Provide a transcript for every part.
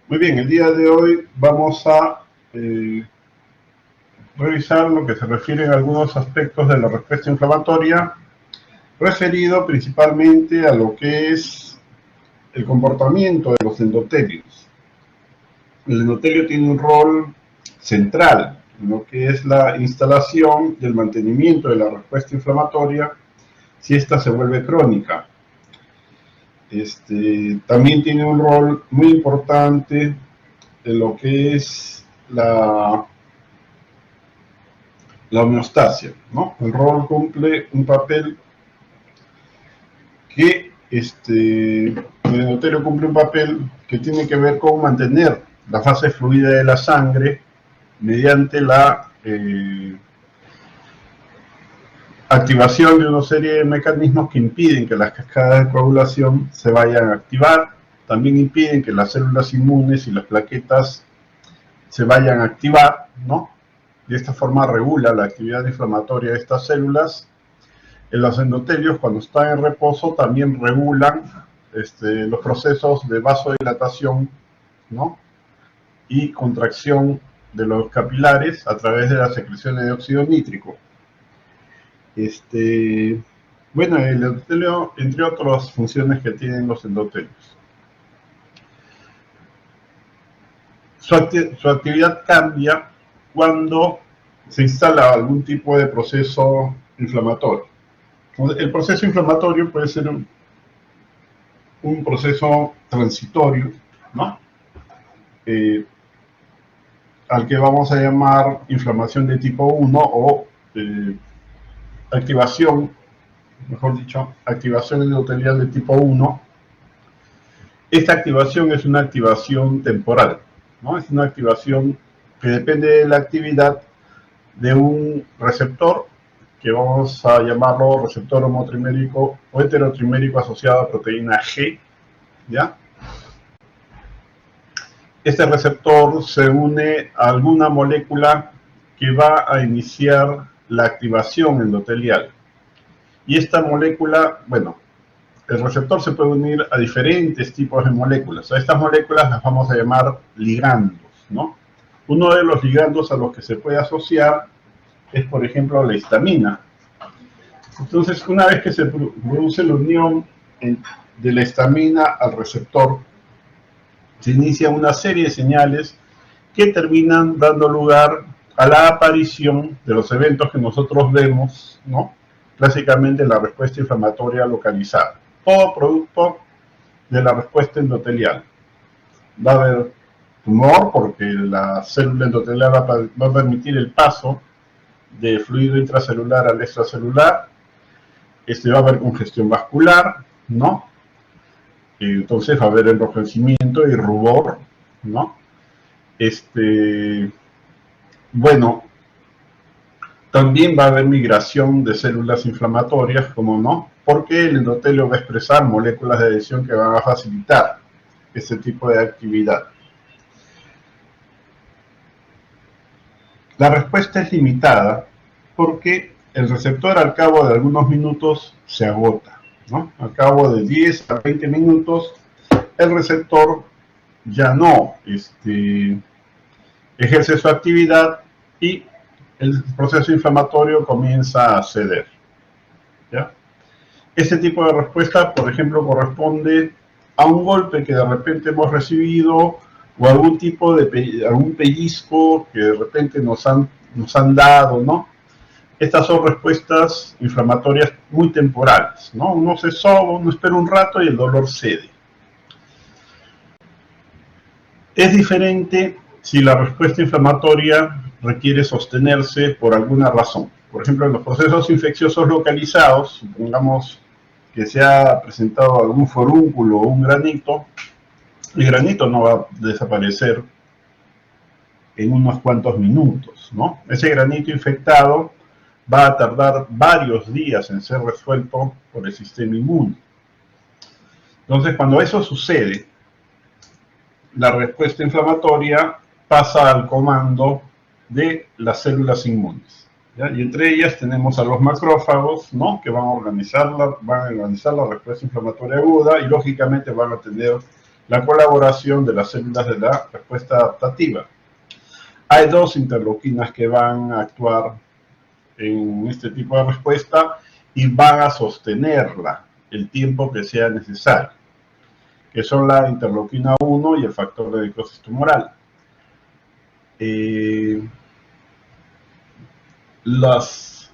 Muy bien, el día de hoy vamos a revisar lo que se refiere a algunos aspectos de la respuesta inflamatoria, referido principalmente a lo que es el comportamiento de los endotelios. El endotelio tiene un rol central en lo que es la instalación y el mantenimiento de la respuesta inflamatoria si ésta se vuelve crónica. También tiene un rol muy importante en lo que es la homeostasia, ¿no? El rol cumple un papel que el endotelio cumple un papel que tiene que ver con mantener la fase fluida de la sangre mediante la activación de una serie de mecanismos que impiden que las cascadas de coagulación se vayan a activar, también impiden que las células inmunes y las plaquetas se vayan a activar, ¿no? De esta forma regula la actividad inflamatoria de estas células. En los endotelios, cuando están en reposo, también regulan los procesos de vasodilatación, ¿no? Y contracción de los capilares a través de las secreciones de óxido nítrico. Bueno, el endotelio, entre otras funciones que tienen los endotelios. Su actividad cambia cuando se instala algún tipo de proceso inflamatorio. El proceso inflamatorio puede ser un proceso transitorio, ¿no? Al que vamos a llamar inflamación de tipo 1 o activación, mejor dicho, activación endotelial de tipo 1. Esta activación es una activación temporal, ¿no? Es una activación que depende de la actividad de un receptor que vamos a llamarlo receptor homotrimérico o heterotrimérico asociado a proteína G, ¿ya? Este receptor se une a alguna molécula que va a iniciar la activación endotelial. Y esta molécula, bueno, el receptor se puede unir a diferentes tipos de moléculas. A estas moléculas las vamos a llamar ligandos, ¿no? Uno de los ligandos a los que se puede asociar es, por ejemplo, la histamina. Entonces, una vez que se produce la unión de la histamina al receptor, se inicia una serie de señales que terminan dando lugar a la aparición de los eventos que nosotros vemos, ¿no? Clásicamente la respuesta inflamatoria localizada. Todo producto de la respuesta endotelial. Va a haber tumor porque la célula endotelial va a permitir el paso de fluido intracelular al extracelular. Va a haber congestión vascular, ¿no? Entonces va a haber enrojecimiento y rubor, ¿no? Bueno, también va a haber migración de células inflamatorias, como no, porque el endotelio va a expresar moléculas de adhesión que van a facilitar este tipo de actividad. La respuesta es limitada porque el receptor al cabo de algunos minutos se agota, ¿no? Al cabo de 10 a 20 minutos, el receptor ya no ejerce su actividad y el proceso inflamatorio comienza a ceder, ¿ya? Este tipo de respuesta, por ejemplo, corresponde a un golpe que de repente hemos recibido o algún tipo de algún pellizco que de repente nos han dado, ¿no? Estas son respuestas inflamatorias muy temporales, ¿no? Uno se soba, uno espera un rato y el dolor cede. Es diferente si la respuesta inflamatoria requiere sostenerse por alguna razón. Por ejemplo, en los procesos infecciosos localizados, supongamos que se ha presentado algún forúnculo o un granito, el granito no va a desaparecer en unos cuantos minutos, ¿no? Ese granito infectado va a tardar varios días en ser resuelto por el sistema inmune. Entonces, cuando eso sucede, la respuesta inflamatoria pasa al comando de las células inmunes, ¿ya? Y entre ellas tenemos a los macrófagos, ¿no? Que van a organizar la respuesta inflamatoria aguda y lógicamente van a tener la colaboración de las células de la respuesta adaptativa. Hay dos interleuquinas que van a actuar en este tipo de respuesta y van a sostenerla el tiempo que sea necesario, que son la interleuquina 1 y el factor de necrosis tumoral. Las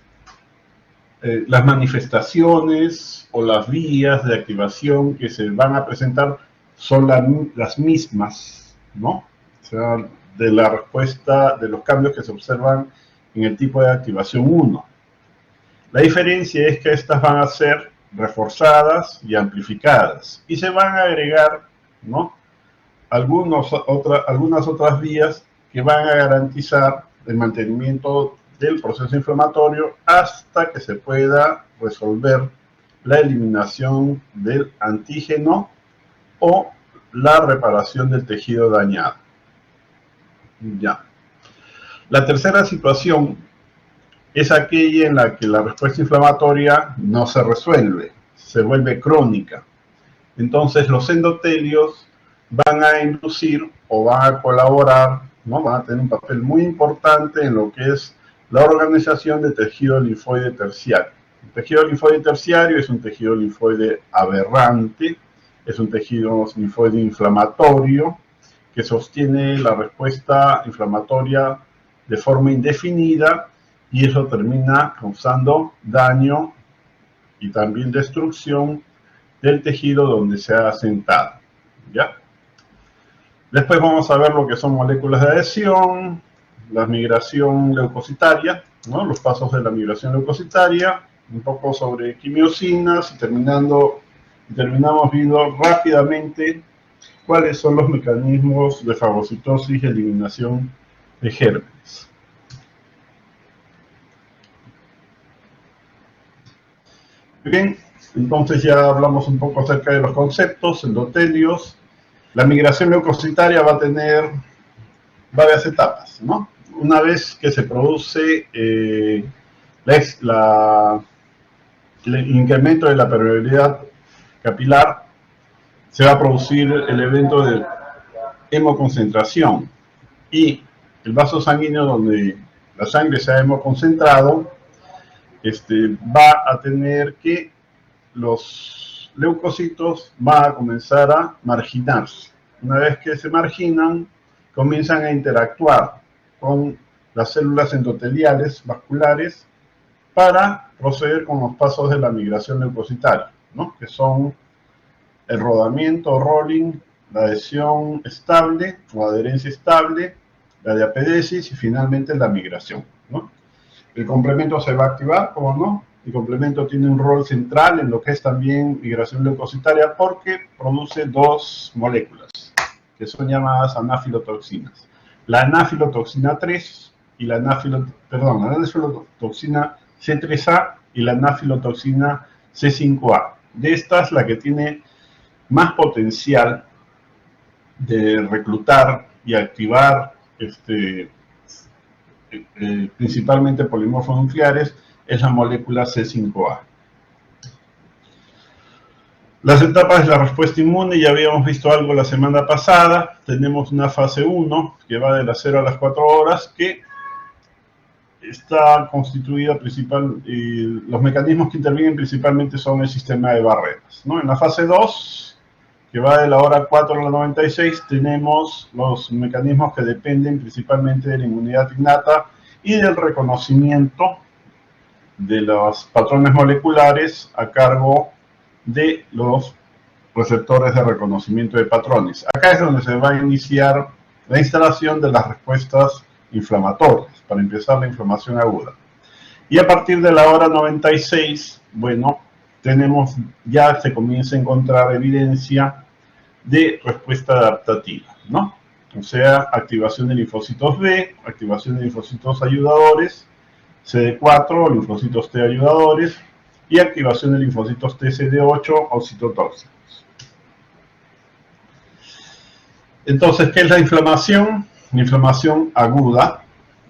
manifestaciones o las vías de activación que se van a presentar son las mismas, ¿no? O sea, de la respuesta, de los cambios que se observan en el tipo de activación 1. La diferencia es que estas van a ser reforzadas y amplificadas y se van a agregar, ¿no?, algunas otras vías que van a garantizar el mantenimiento del proceso inflamatorio hasta que se pueda resolver la eliminación del antígeno o la reparación del tejido dañado. Ya. La tercera situación es aquella en la que la respuesta inflamatoria no se resuelve, se vuelve crónica. Entonces los endotelios van a inducir o van a colaborar, ¿no?, van a tener un papel muy importante en lo que es la organización de tejido linfoide terciario. El tejido linfoide terciario es un tejido linfoide aberrante, es un tejido linfoide inflamatorio que sostiene la respuesta inflamatoria de forma indefinida y eso termina causando daño y también destrucción del tejido donde se ha asentado, ¿ya? Después vamos a ver lo que son moléculas de adhesión, la migración leucocitaria, ¿no?, los pasos de la migración leucocitaria, un poco sobre quimiosinas y terminamos viendo rápidamente cuáles son los mecanismos de fagocitosis y eliminación de gérmenes. Bien, entonces ya hablamos un poco acerca de los conceptos, endotelios. La migración leucocitaria va a tener varias etapas, ¿no? Una vez que se produce el incremento de la permeabilidad capilar, se va a producir el evento de hemoconcentración y el vaso sanguíneo donde la sangre se ha hemoconcentrado va a tener que los leucocitos van a comenzar a marginarse. Una vez que se marginan, comienzan a interactuar con las células endoteliales vasculares para proceder con los pasos de la migración leucocitaria, ¿no?, que son el rodamiento o rolling, la adhesión estable o adherencia estable, la diapedesis y finalmente la migración, ¿no? El complemento se va a activar, ¿cómo no? El complemento tiene un rol central en lo que es también migración leucocitaria porque produce dos moléculas que son llamadas anafilotoxinas. La anafilotoxina 3 y la anafilotoxina C3A y la anafilotoxina C5A. De estas, la que tiene más potencial de reclutar y activar principalmente polimorfos nucleares es la molécula C5A. Las etapas de la respuesta inmune, ya habíamos visto algo la semana pasada. Tenemos una fase 1 que va de las 0 a las 4 horas que está constituida los mecanismos que intervienen principalmente son el sistema de barreras, ¿no? En la fase 2, que va de la hora 4 a la 96, tenemos los mecanismos que dependen principalmente de la inmunidad innata y del reconocimiento de los patrones moleculares a cargo de los receptores de reconocimiento de patrones. Acá es donde se va a iniciar la instalación de las respuestas inflamatorias, para empezar la inflamación aguda. Y a partir de la hora 96, bueno, ya se comienza a encontrar evidencia de respuesta adaptativa, ¿no? O sea, activación de linfocitos B, activación de linfocitos ayudadores, CD4 o linfocitos T ayudadores, y activación de linfocitos TCD8 o citotóxicos. Entonces, ¿qué es la inflamación? La inflamación aguda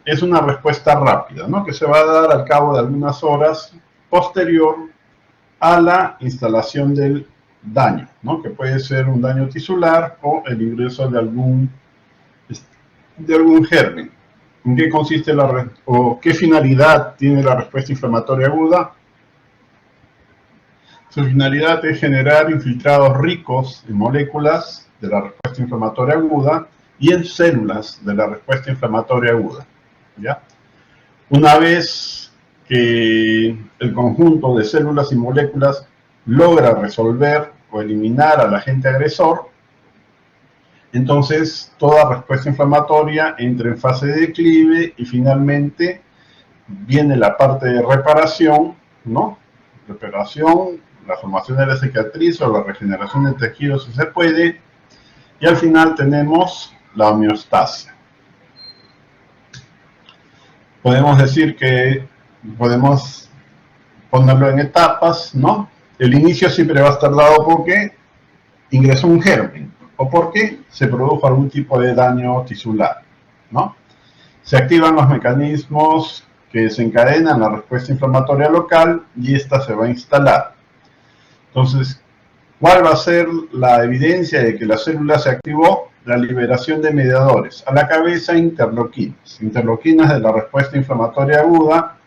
es una respuesta rápida, ¿no?, que se va a dar al cabo de algunas horas posterior a la instalación del daño, ¿no? Que puede ser un daño tisular o el ingreso de algún germen. ¿En qué consiste o qué finalidad tiene la respuesta inflamatoria aguda? Su finalidad es generar infiltrados ricos en moléculas de la respuesta inflamatoria aguda y en células de la respuesta inflamatoria aguda, ¿ya? Una vez que el conjunto de células y moléculas logra resolver o eliminar al agente agresor, entonces toda respuesta inflamatoria entra en fase de declive y finalmente viene la parte de reparación, ¿no? Reparación, la formación de la cicatriz o la regeneración del tejido si se puede, y al final tenemos la homeostasia. Podemos decir que podemos ponerlo en etapas, ¿no? El inicio siempre va a estar dado porque ingresó un germen o porque se produjo algún tipo de daño tisular, ¿no? Se activan los mecanismos que desencadenan la respuesta inflamatoria local y esta se va a instalar. Entonces, ¿cuál va a ser la evidencia de que la célula se activó? La liberación de mediadores. A la cabeza, interleuquinas. Interleuquinas de la respuesta inflamatoria aguda,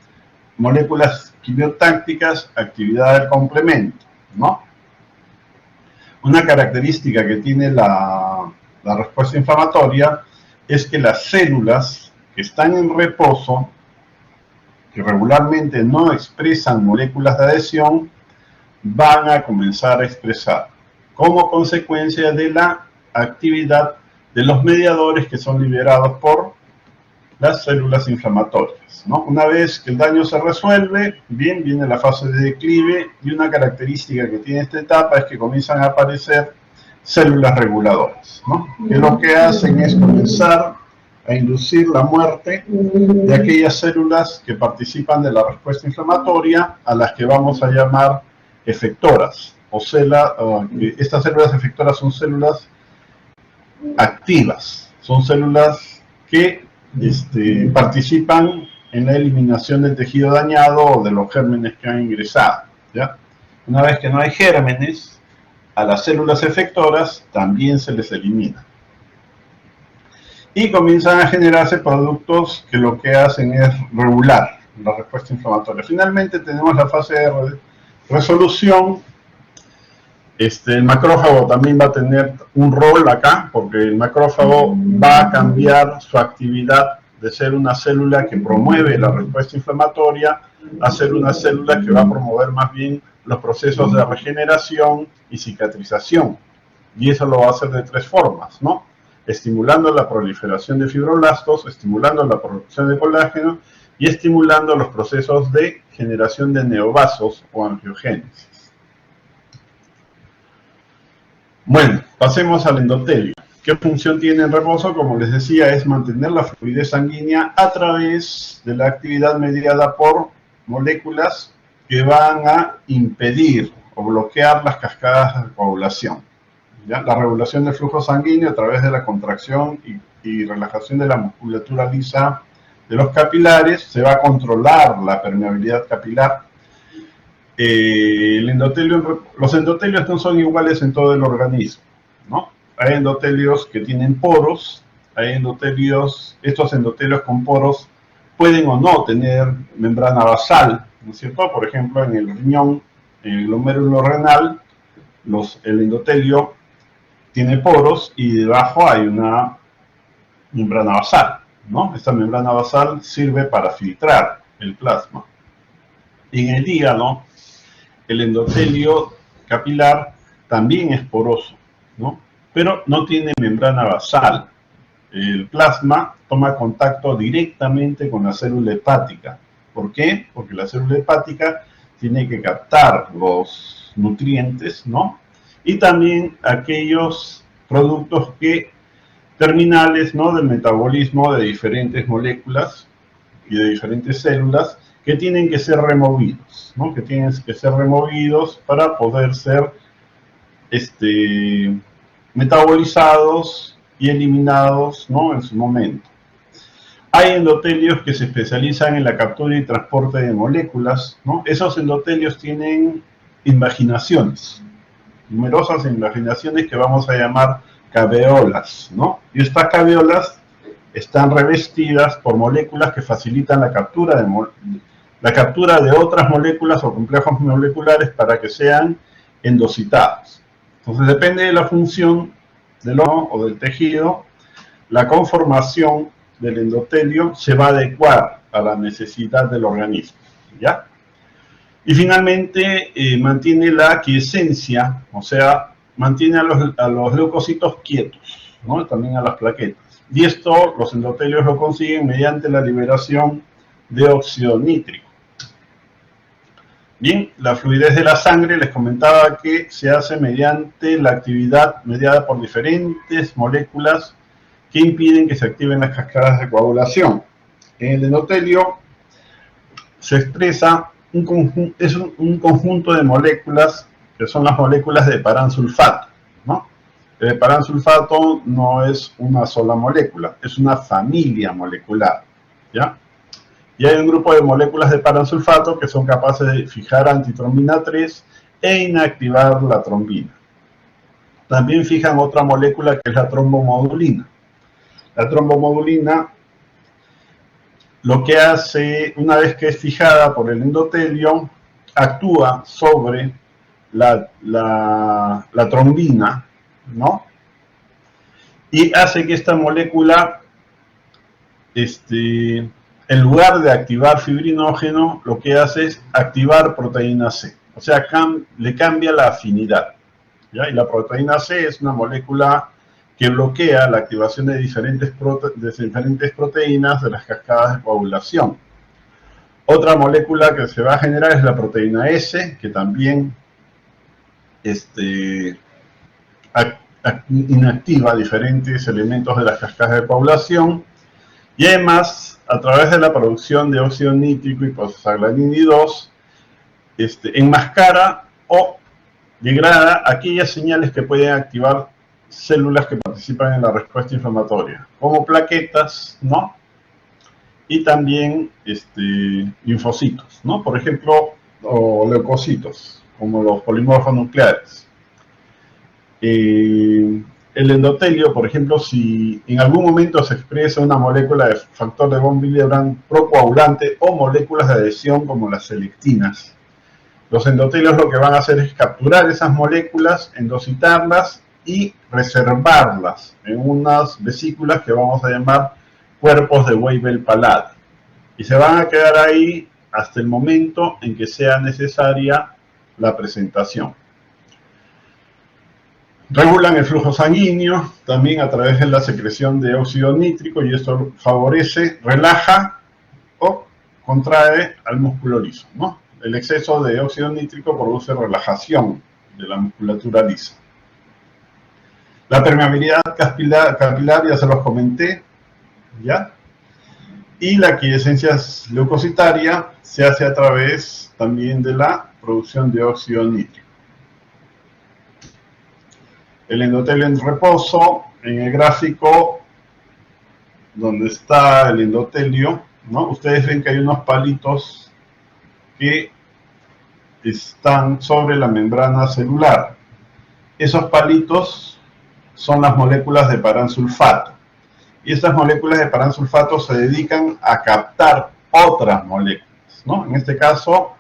moléculas quimiotácticas, actividad del complemento, ¿no? Una característica que tiene la respuesta inflamatoria es que las células que están en reposo, que regularmente no expresan moléculas de adhesión, van a comenzar a expresar como consecuencia de la actividad de los mediadores que son liberados por las células inflamatorias, ¿no? Una vez que el daño se resuelve, bien, viene la fase de declive y una característica que tiene esta etapa es que comienzan a aparecer células reguladoras, ¿no? Que lo que hacen es comenzar a inducir la muerte de aquellas células que participan de la respuesta inflamatoria, a las que vamos a llamar efectoras, estas células efectoras son células activas, son células que participan en la eliminación del tejido dañado o de los gérmenes que han ingresado, ¿ya? Una vez que no hay gérmenes, a las células efectoras también se les elimina. Y comienzan a generarse productos que lo que hacen es regular la respuesta inflamatoria. Finalmente tenemos la fase de resolución. El macrófago también va a tener un rol acá, porque el macrófago va a cambiar su actividad de ser una célula que promueve la respuesta inflamatoria a ser una célula que va a promover más bien los procesos de regeneración y cicatrización. Y eso lo va a hacer de tres formas, ¿no? Estimulando la proliferación de fibroblastos, estimulando la producción de colágeno y estimulando los procesos de generación de neovasos o angiogénesis. Bueno, pasemos al endotelio. ¿Qué función tiene en reposo? Como les decía, es mantener la fluidez sanguínea a través de la actividad mediada por moléculas que van a impedir o bloquear las cascadas de coagulación. ¿Ya? La regulación del flujo sanguíneo a través de la contracción y relajación de la musculatura lisa de los capilares, se va a controlar la permeabilidad capilar. Los endotelios no son iguales en todo el organismo, ¿no? Hay endotelios que tienen poros, estos endotelios con poros pueden o no tener membrana basal, ¿no es cierto? Por ejemplo, en el riñón, en el glomérulo renal, el endotelio tiene poros y debajo hay una membrana basal, ¿no? Esta membrana basal sirve para filtrar el plasma. Y en el hígado, el endotelio capilar también es poroso, ¿no? Pero no tiene membrana basal. El plasma toma contacto directamente con la célula hepática. ¿Por qué? Porque la célula hepática tiene que captar los nutrientes, ¿no? Y también aquellos productos terminales, ¿no? Del metabolismo de diferentes moléculas y de diferentes células que tienen que ser removidos, ¿no? Que tienen que ser removidos para poder ser metabolizados y eliminados, ¿no? En su momento. Hay endotelios que se especializan en la captura y transporte de moléculas, ¿no? Esos endotelios tienen invaginaciones. numerosas imaginaciones que vamos a llamar caveolas, ¿no? Y estas caveolas están revestidas por moléculas que facilitan la captura de otras moléculas o complejos moleculares para que sean endocitados. Entonces depende de la función del órgano o del tejido, la conformación del endotelio se va a adecuar a la necesidad del organismo, ¿ya? Y finalmente mantiene la quiescencia, o sea, mantiene a los leucocitos quietos, ¿no? También a las plaquetas. Y esto los endotelios lo consiguen mediante la liberación de óxido nítrico. Bien, la fluidez de la sangre, les comentaba que se hace mediante la actividad mediada por diferentes moléculas que impiden que se activen las cascadas de coagulación. En el endotelio se expresa un conjunto de moléculas que son las moléculas de paransulfato, ¿no? El paransulfato no es una sola molécula, es una familia molecular, ¿ya? Y hay un grupo de moléculas de paransulfato que son capaces de fijar antitrombina 3 e inactivar la trombina. También fijan otra molécula que es la trombomodulina. La trombomodulina lo que hace, una vez que es fijada por el endotelio, actúa sobre la trombina, ¿no? Y hace que esta molécula, en lugar de activar fibrinógeno, lo que hace es activar proteína C. O sea, le cambia la afinidad, ¿ya? Y la proteína C es una molécula que bloquea la activación de diferentes proteínas de las cascadas de coagulación. Otra molécula que se va a generar es la proteína S, que también inactiva diferentes elementos de las cascadas de coagulación. Y además, a través de la producción de óxido nítrico y prostaglandina 2, enmascara o degrada aquellas señales que pueden activar células que participan en la respuesta inflamatoria, como plaquetas, ¿no? Y también linfocitos, ¿no? Por ejemplo, o leucocitos, como los polimorfos nucleares. El endotelio, por ejemplo, si en algún momento se expresa una molécula de factor de von Willebrand procoagulante o moléculas de adhesión como las selectinas, los endotelios lo que van a hacer es capturar esas moléculas, endocitarlas y reservarlas en unas vesículas que vamos a llamar cuerpos de Weibel-Palade. Y se van a quedar ahí hasta el momento en que sea necesaria la presentación. Regulan el flujo sanguíneo también a través de la secreción de óxido nítrico y esto favorece, relaja o contrae al músculo liso, ¿no? El exceso de óxido nítrico produce relajación de la musculatura lisa. La permeabilidad capilar ya se los comenté, ¿ya? Y la quiescencia leucocitaria se hace a través también de la producción de óxido nítrico. El endotelio en reposo, en el gráfico donde está el endotelio, ¿no? Ustedes ven que hay unos palitos que están sobre la membrana celular. Esos palitos son las moléculas de paransulfato. Y estas moléculas de paransulfato se dedican a captar otras moléculas, ¿no? En este caso,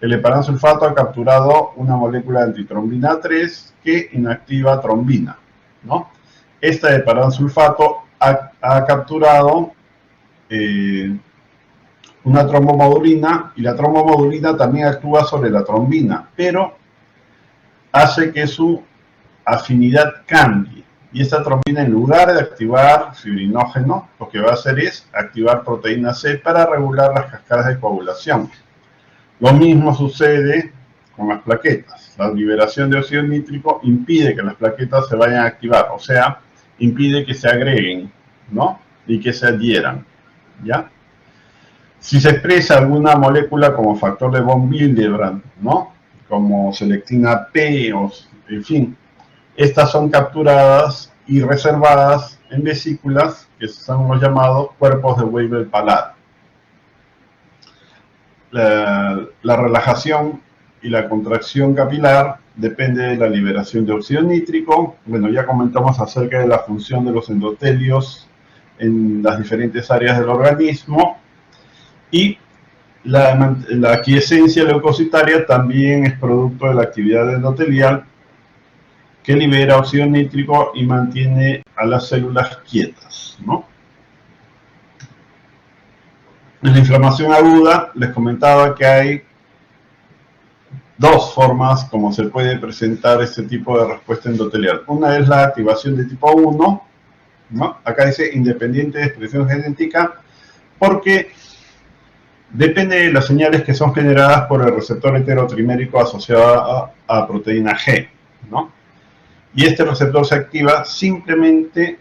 el heparansulfato ha capturado una molécula de antitrombina 3 que inactiva trombina, ¿no? Esta heparansulfato ha capturado una trombomodulina y la trombomodulina también actúa sobre la trombina, pero hace que su afinidad cambie. Y esta trombina, en lugar de activar fibrinógeno, lo que va a hacer es activar proteína C para regular las cascadas de coagulación. Lo mismo sucede con las plaquetas. La liberación de óxido nítrico impide que las plaquetas se vayan a activar, o sea, impide que se agreguen, ¿no? Y que se adhieran, ¿ya? Si se expresa alguna molécula como factor de von Willebrand, ¿no? Como selectina P, o, en fin, estas son capturadas y reservadas en vesículas que son los llamados cuerpos de Weibel-Palade. La relajación y la contracción capilar depende de la liberación de óxido nítrico. Bueno, ya comentamos acerca de la función de los endotelios en las diferentes áreas del organismo, y la aquiescencia leucocitaria también es producto de la actividad endotelial que libera óxido nítrico y mantiene a las células quietas, ¿no? En la inflamación aguda les comentaba que hay dos formas como se puede presentar este tipo de respuesta endotelial. Una es la activación de tipo 1, ¿no? Acá dice independiente de expresión genética, porque depende de las señales que son generadas por el receptor heterotrimérico asociado a proteína G, ¿no? Y este receptor se activa simplemente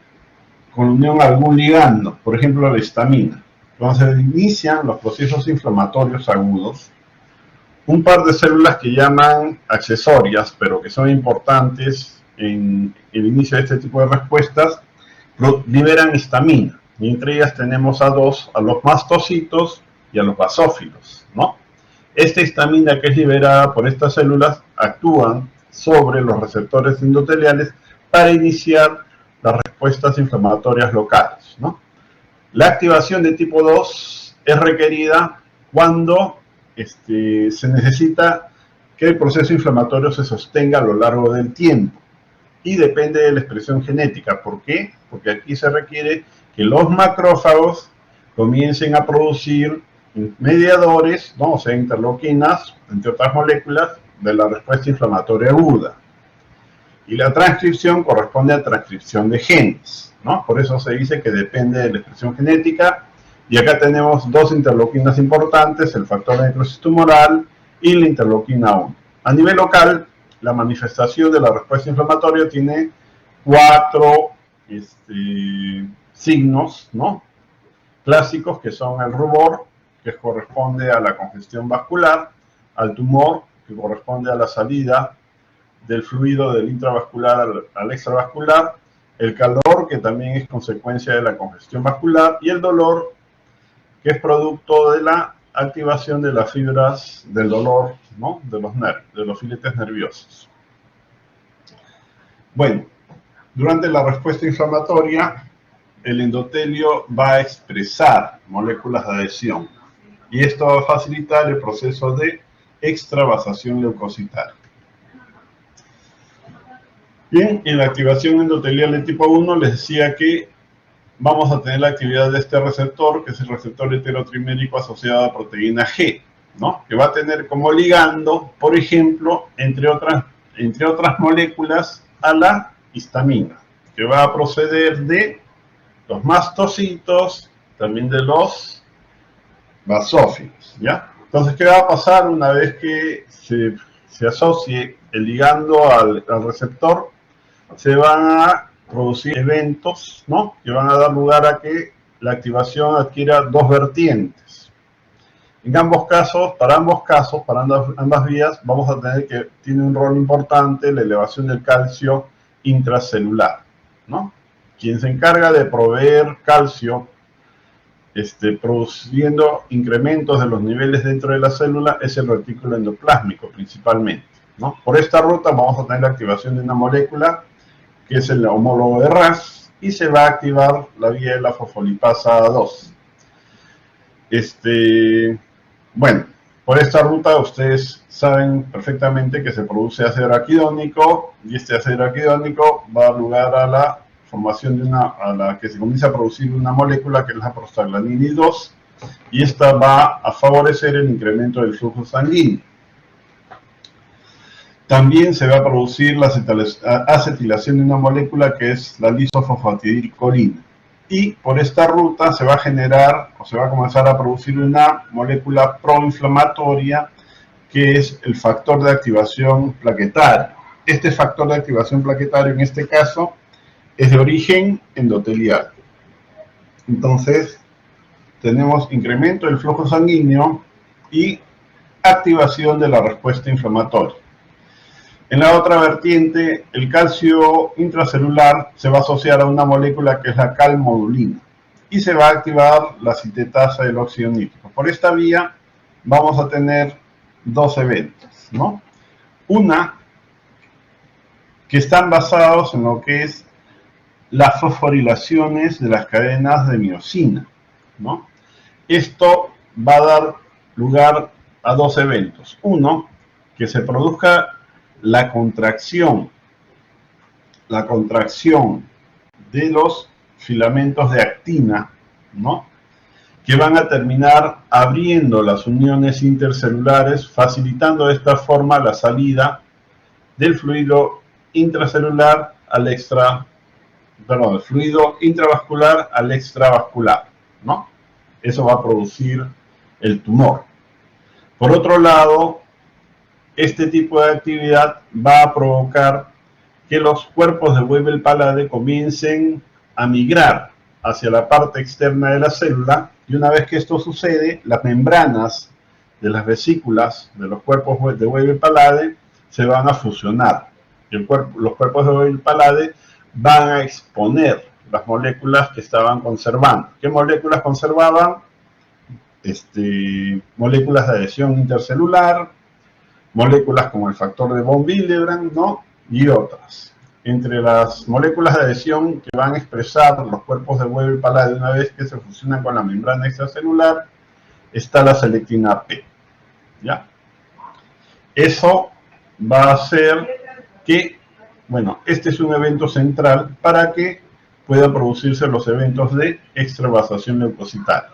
con unión a algún ligando, por ejemplo la histamina. Cuando se inician los procesos inflamatorios agudos, un par de células que llaman accesorias, pero que son importantes en el inicio de este tipo de respuestas, liberan histamina. Y entre ellas tenemos a los mastocitos y a los basófilos, ¿no? Esta histamina que es liberada por estas células actúan sobre los receptores endoteliales para iniciar las respuestas inflamatorias locales, ¿no? La activación de tipo 2 es requerida cuando se necesita que el proceso inflamatorio se sostenga a lo largo del tiempo y depende de la expresión genética. ¿Por qué? Porque aquí se requiere que los macrófagos comiencen a producir mediadores, ¿no? O sea, interleuquinas, entre otras moléculas, de la respuesta inflamatoria aguda. Y la transcripción corresponde a transcripción de genes, ¿no? Por eso se dice que depende de la expresión genética. Y acá tenemos dos interleuquinas importantes, el factor de necrosis tumoral y la interleuquina 1. A nivel local, la manifestación de la respuesta inflamatoria tiene 4 signos, ¿no? Clásicos, que son el rubor, que corresponde a la congestión vascular, al tumor, que corresponde a la salida del fluido del intravascular al extravascular, el calor, que también es consecuencia de la congestión vascular, y el dolor, que es producto de la activación de las fibras del dolor, ¿no? De los nervios, de los filetes nerviosos. Bueno, durante la respuesta inflamatoria, el endotelio va a expresar moléculas de adhesión, y esto va a facilitar el proceso de extravasación leucocitaria. Bien, en la activación endotelial de tipo 1 les decía que vamos a tener la actividad de este receptor, que es el receptor heterotrimérico asociado a proteína G, ¿no? Que va a tener como ligando, por ejemplo, entre otras moléculas, a la histamina, que va a proceder de los mastocitos, también de los basófilos, ¿ya? Entonces, ¿qué va a pasar una vez que se asocie el ligando al receptor? Se van a producir eventos, ¿no? Que van a dar lugar a que la activación adquiera dos vertientes. En ambos casos, para ambas vías, vamos a tener que tiene un rol importante la elevación del calcio intracelular, ¿no? Quien se encarga de proveer calcio, produciendo incrementos de los niveles dentro de la célula, es el retículo endoplásmico principalmente, ¿no? Por esta ruta vamos a tener la activación de una molécula que es el homólogo de RAS, y se va a activar la vía de la fosfolipasa 2. Bueno, por esta ruta ustedes saben perfectamente que se produce ácido araquidónico, y este ácido araquidónico va a dar lugar a la formación de a la que se comienza a producir una molécula que es la prostaglandina 2, y esta va a favorecer el incremento del flujo sanguíneo. También se va a producir la acetilación de una molécula que es la lisofosfatidilcolina. Y por esta ruta se va a generar, o se va a comenzar a producir una molécula proinflamatoria, que es el factor de activación plaquetario. Este factor de activación plaquetario, en este caso, es de origen endotelial. Entonces, tenemos incremento del flujo sanguíneo y activación de la respuesta inflamatoria. En la otra vertiente, el calcio intracelular se va a asociar a una molécula que es la calmodulina, y se va a activar la sintetasa del óxido nítrico. Por esta vía vamos a tener dos eventos. varias, ¿no? Una, que están basados en lo que es las fosforilaciones de las cadenas de miosina, ¿no? Esto va a dar lugar a dos eventos. Uno, que se produzca la contracción de los filamentos de actina, ¿no? Que van a terminar abriendo las uniones intercelulares, facilitando de esta forma la salida del fluido intracelular al el fluido intravascular al extravascular, ¿no? Eso va a producir el tumor. Por otro lado, este tipo de actividad va a provocar que los cuerpos de Weibel-Palade comiencen a migrar hacia la parte externa de la célula, y una vez que esto sucede, las membranas de las vesículas de los cuerpos de Weibel-Palade se van a fusionar. Los cuerpos de Weibel-Palade van a exponer las moléculas que estaban conservando. ¿Qué moléculas conservaban? Moléculas de adhesión intercelular, moléculas como el factor de von Willebrand, ¿no? Y otras. Entre las moléculas de adhesión que van a expresar los cuerpos de Weibel-Palade una vez que se fusionan con la membrana extracelular, está la selectina P, ¿ya? Eso va a hacer que, bueno, este es un evento central para que puedan producirse los eventos de extravasación leucocitaria.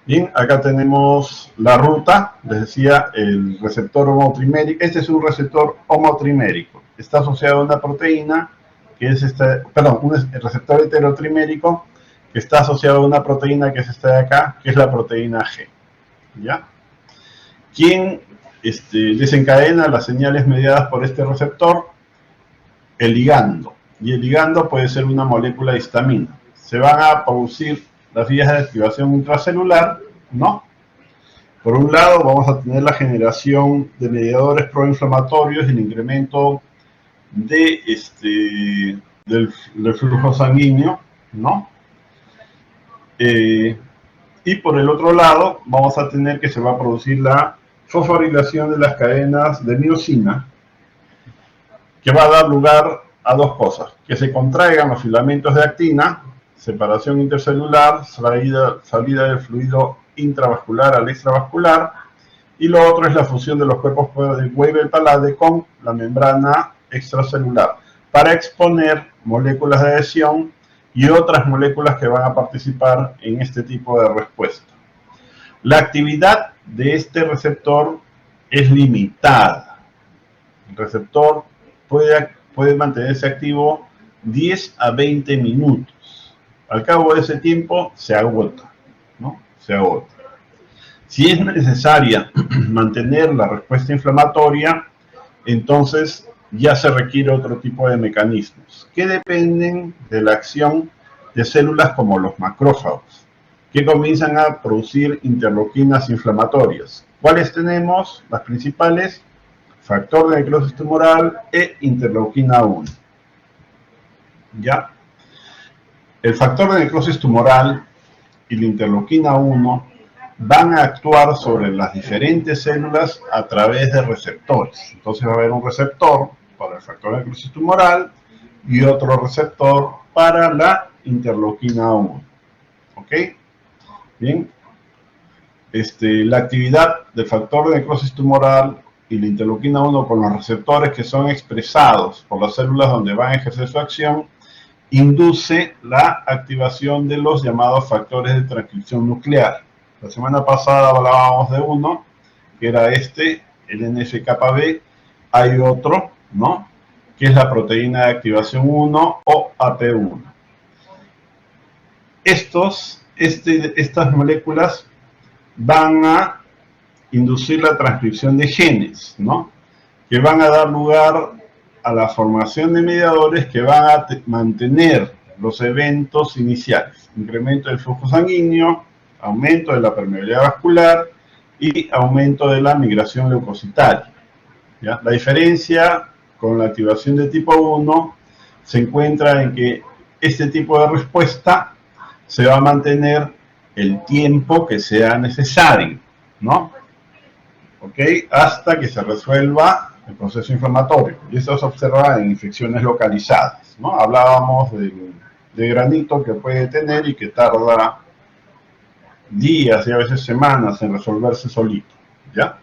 Bien, acá tenemos la ruta, les decía, el receptor homotrimérico. Este es un receptor homotrimérico. Está asociado a una proteína que es un receptor heterotrimérico que está asociado a una proteína que es esta de acá, que es la proteína G. ¿Ya? ¿Quién desencadena las señales mediadas por este receptor? El ligando. Y el ligando puede ser una molécula de histamina. Se van a producir las vías de activación intracelular, ¿no? Por un lado vamos a tener la generación de mediadores proinflamatorios y el incremento del flujo sanguíneo, ¿no? Y por el otro lado vamos a tener que se va a producir la fosforilación de las cadenas de miosina, que va a dar lugar a dos cosas: que se contraigan los filamentos de actina, separación intercelular, salida del fluido intravascular al extravascular, y lo otro es la fusión de los cuerpos de Weibel-Palade con la membrana extracelular para exponer moléculas de adhesión y otras moléculas que van a participar en este tipo de respuesta. La actividad de este receptor es limitada. El receptor puede mantenerse activo 10 a 20 minutos. Al cabo de ese tiempo se agota, ¿no? Se agota. Si es necesaria mantener la respuesta inflamatoria, entonces ya se requiere otro tipo de mecanismos que dependen de la acción de células como los macrófagos, que comienzan a producir interleuquinas inflamatorias. ¿Cuáles tenemos? Las principales: factor de necrosis tumoral e interleuquina 1. ¿Ya? El factor de necrosis tumoral y la interleuquina 1 van a actuar sobre las diferentes células a través de receptores. Entonces va a haber un receptor para el factor de necrosis tumoral y otro receptor para la interleuquina 1. ¿Ok? Bien. La actividad del factor de necrosis tumoral y la interleuquina 1 con los receptores que son expresados por las células donde van a ejercer su acción induce la activación de los llamados factores de transcripción nuclear. La semana pasada hablábamos de uno, que era el NF-κB. Hay otro, ¿no?, que es la proteína de activación 1 o AP1. Estas moléculas van a inducir la transcripción de genes, ¿no?, que van a dar lugar a la formación de mediadores que van a mantener los eventos iniciales: incremento del flujo sanguíneo, aumento de la permeabilidad vascular y aumento de la migración leucocitaria. ¿Ya? La diferencia con la activación de tipo 1 se encuentra en que este tipo de respuesta se va a mantener el tiempo que sea necesario, ¿no? ¿ok? Hasta que se resuelva el proceso inflamatorio. Y esto se observa en infecciones localizadas, ¿no? Hablábamos de granito que puede tener y que tarda días y a veces semanas en resolverse solito, ¿ya?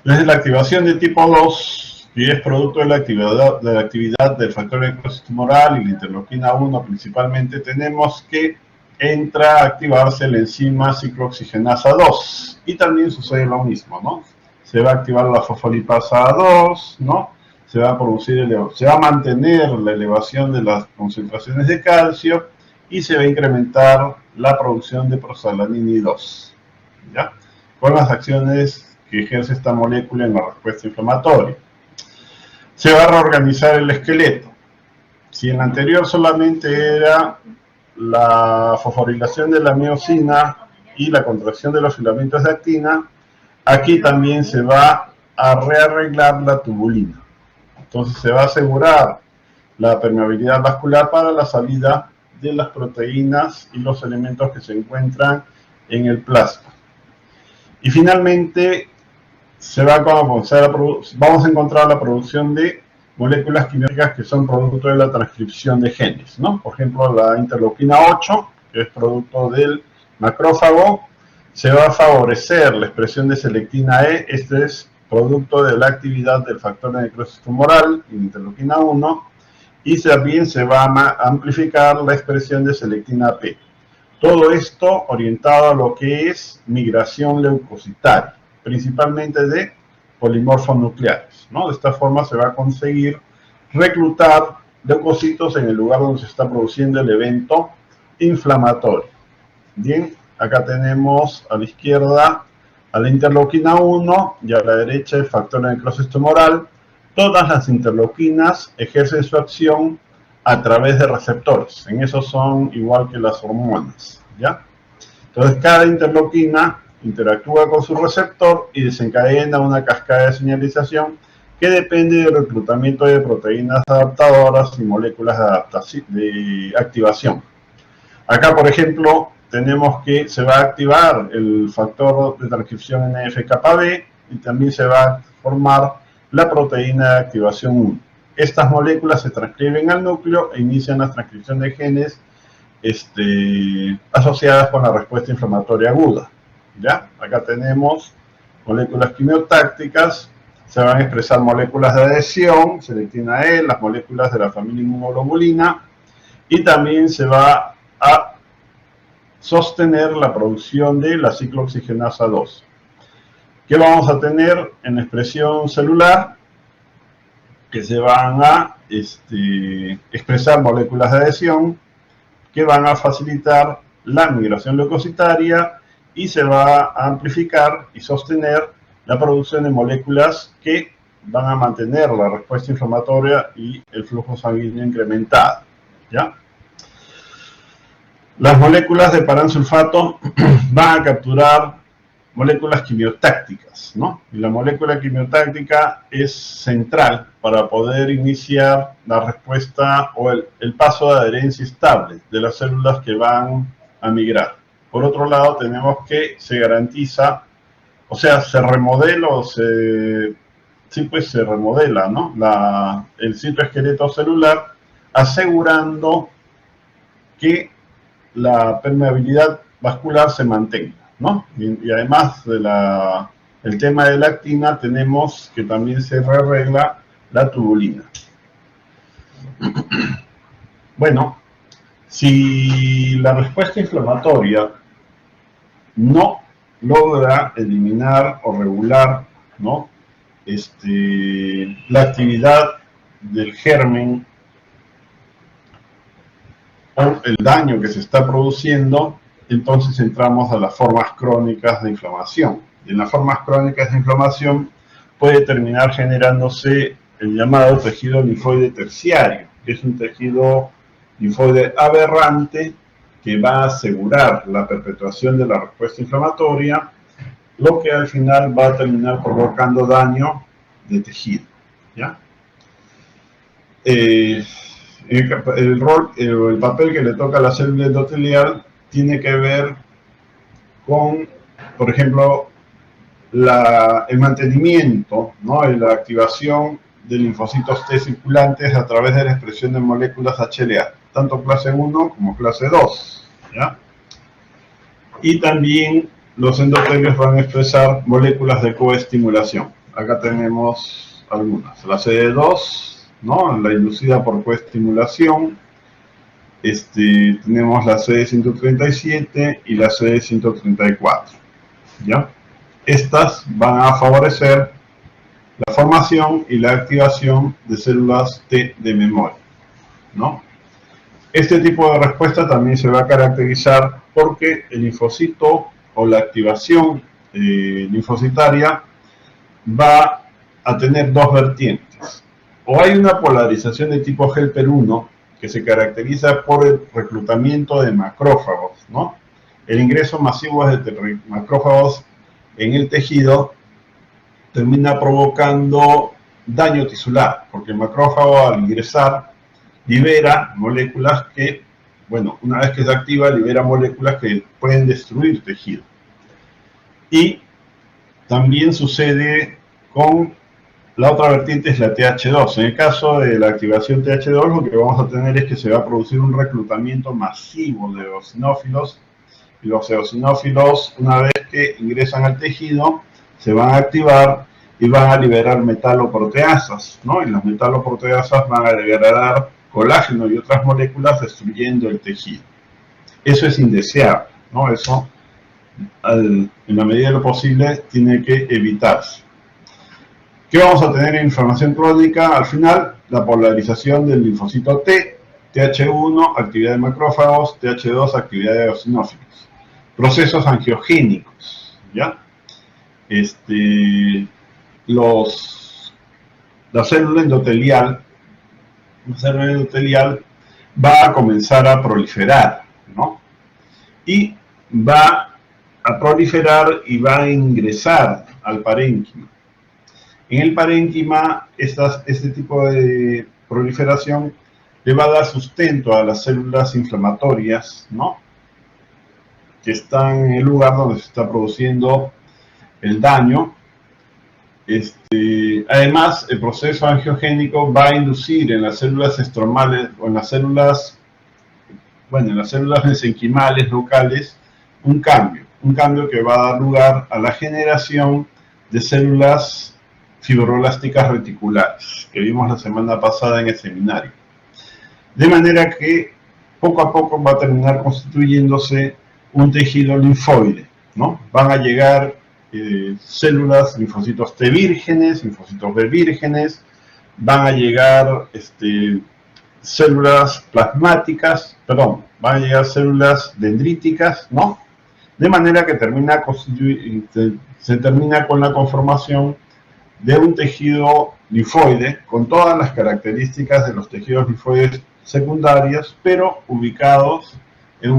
Desde la activación de tipo 2, que es producto de la actividad del factor de necrosis tumoral y la interleuquina 1 principalmente, tenemos que entra a activarse la enzima ciclooxigenasa 2 y también sucede lo mismo, ¿no? Se va a activar la fosfolipasa 2, ¿no? Se va a mantener la elevación de las concentraciones de calcio y se va a incrementar la producción de prostaglandina 2, ¿ya? Con las acciones que ejerce esta molécula en la respuesta inflamatoria. Se va a reorganizar el esqueleto. Si en la anterior solamente era la fosforilación de la miosina y la contracción de los filamentos de actina, aquí también se va a rearreglar la tubulina. Entonces se va a asegurar la permeabilidad vascular para la salida de las proteínas y los elementos que se encuentran en el plasma. Y finalmente vamos a encontrar la producción de moléculas químicas que son producto de la transcripción de genes, ¿no? Por ejemplo, la interleuquina 8, que es producto del macrófago, se va a favorecer la expresión de selectina E. Este es producto de la actividad del factor de necrosis tumoral, interleuquina 1, y también se va a amplificar la expresión de selectina P. Todo esto orientado a lo que es migración leucocitaria, principalmente de polimorfos nucleares, ¿no? De esta forma se va a conseguir reclutar leucocitos en el lugar donde se está produciendo el evento inflamatorio. Bien, acá tenemos a la izquierda a la interleuquina 1 y a la derecha el factor de necrosis tumoral. Todas las interleuquinas ejercen su acción a través de receptores. En eso son igual que las hormonas, ¿ya? Entonces cada interleuquina interactúa con su receptor y desencadena una cascada de señalización que depende del reclutamiento de proteínas adaptadoras y moléculas de activación. Acá, por ejemplo, tenemos que se va a activar el factor de transcripción NF-κB y también se va a formar la proteína de activación 1. Estas moléculas se transcriben al núcleo e inician la transcripción de genes asociadas con la respuesta inflamatoria aguda. ¿Ya? Acá tenemos moléculas quimiotácticas, se van a expresar moléculas de adhesión, selectina E, las moléculas de la familia inmunoglobulina, y también se va a sostener la producción de la ciclooxigenasa 2. ¿Qué vamos a tener en la expresión celular? Que se van a expresar moléculas de adhesión que van a facilitar la migración leucocitaria y se va a amplificar y sostener la producción de moléculas que van a mantener la respuesta inflamatoria y el flujo sanguíneo incrementado, ¿ya? Las moléculas de paransulfato van a capturar moléculas quimiotácticas, ¿no? Y la molécula quimiotáctica es central para poder iniciar la respuesta o el paso de adherencia estable de las células que van a migrar. Por otro lado, tenemos que se garantiza, o sea, se remodela o se remodela, ¿no? El citoesqueleto celular, asegurando que la permeabilidad vascular se mantenga, ¿no? Y además del tema de la actina, tenemos que también se rearregla la tubulina. Bueno, si la respuesta inflamatoria no logra eliminar o regular, ¿no? La actividad del germen o el daño que se está produciendo, entonces entramos a las formas crónicas de inflamación. Y en las formas crónicas de inflamación puede terminar generándose el llamado tejido linfoide terciario, que es un tejido linfoide aberrante que va a asegurar la perpetuación de la respuesta inflamatoria, lo que al final va a terminar provocando daño de tejido, ¿ya? El papel que le toca a la célula endotelial tiene que ver con, por ejemplo, el mantenimiento, ¿no? Y la activación de linfocitos T circulantes a través de la expresión de moléculas HLA, tanto clase 1 como clase 2, ¿ya? Y también los endotelios van a expresar moléculas de coestimulación. Acá tenemos algunas. La CD2, ¿no? La inducida por coestimulación. Tenemos la CD137 y la CD134, ¿ya? Estas van a favorecer la formación y la activación de células T de memoria, ¿no? Este tipo de respuesta también se va a caracterizar porque el linfocito o la activación linfocitaria va a tener dos vertientes. O hay una polarización de tipo Helper 1 que se caracteriza por el reclutamiento de macrófagos, ¿no? El ingreso masivo de macrófagos en el tejido termina provocando daño tisular, porque el macrófago al ingresar libera moléculas que, bueno, una vez que se activa, libera moléculas que pueden destruir tejido. Y también sucede con la otra vertiente, es la TH2. En el caso de la activación TH2, lo que vamos a tener es que se va a producir un reclutamiento masivo de eosinófilos, y los eosinófilos, una vez que ingresan al tejido, se van a activar y van a liberar metaloproteasas, ¿no? Y las metaloproteasas van a degradar colágeno y otras moléculas destruyendo el tejido. Eso es indeseable, ¿no? Eso, en la medida de lo posible, tiene que evitarse. ¿Qué vamos a tener en inflamación crónica? Al final, la polarización del linfocito T, TH1, actividad de macrófagos, TH2, actividad de eosinófilos. Procesos angiogénicos, ¿ya? La célula endotelial va a comenzar a proliferar, ¿no? Y va a proliferar y va a ingresar al parénquima. En el parénquima, este tipo de proliferación le va a dar sustento a las células inflamatorias, ¿no? Que están en el lugar donde se está produciendo el daño. Además, el proceso angiogénico va a inducir en las células estromales o en las células mesenquimales locales un cambio que va a dar lugar a la generación de células fibroblásticas reticulares, que vimos la semana pasada en el seminario. De manera que poco a poco va a terminar constituyéndose un tejido linfoide, ¿no? Van a llegar células, linfocitos T vírgenes, linfocitos B vírgenes, van a llegar células plasmáticas, van a llegar células dendríticas, ¿no? De manera que se termina con la conformación de un tejido linfoide con todas las características de los tejidos linfoides secundarios, pero ubicados en el